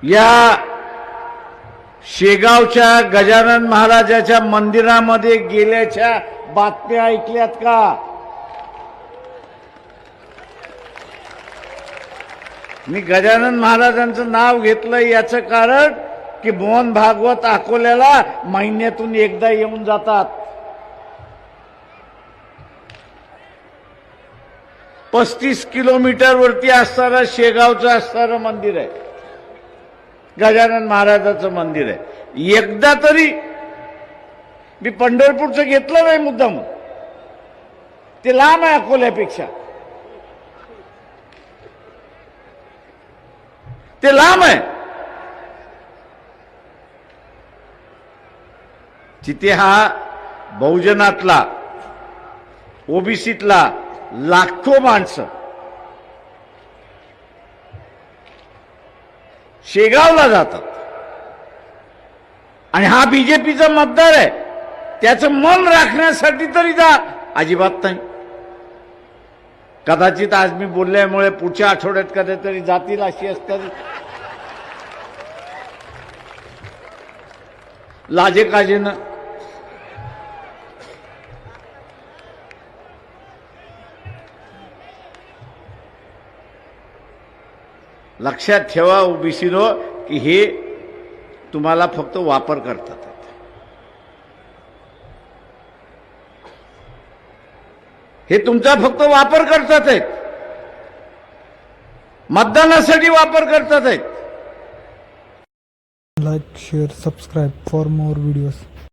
या शेगावच्या गजानन महाराजाच्या मंदिरामध्ये गेल्याच्या बातम्या ऐकल्यात का? मी गजानन महाराजांचं नाव घेतलं याचं कारण की मोहन भागवत अकोल्याला महिन्यातून एकदा येऊन जातात. 35 किलोमीटर वरती असणारं शेगावचं असणारं मंदिर आहे, गजानन महाराजाचं मंदिर आहे. एकदा तरी मी पंढरपूरचं घेतलं नाही मुद्दाम, ते लांब आहे अकोल्यापेक्षा, ते लांब आहे. तिथे हा बहुजनातला ओबीसीतला लाखो माणसं शेगावला जातात आणि हा बीजेपीचा मतदार आहे, त्याचं मन राखण्यासाठी तरी जा. अजिबात नाही. कदाचित आज मी बोलल्यामुळे पुढच्या आठवड्यात कधीतरी जातील अशी असतात लाजेकाजेनं. लक्षात ठेवा ओबीसीनो की हे तुम्हाला फक्त वापर करतात, हे तुमचा फक्त वापर करतात आहेत, मतदानासाठी वापर करतात आहेत. Like, share, subscribe for more videos.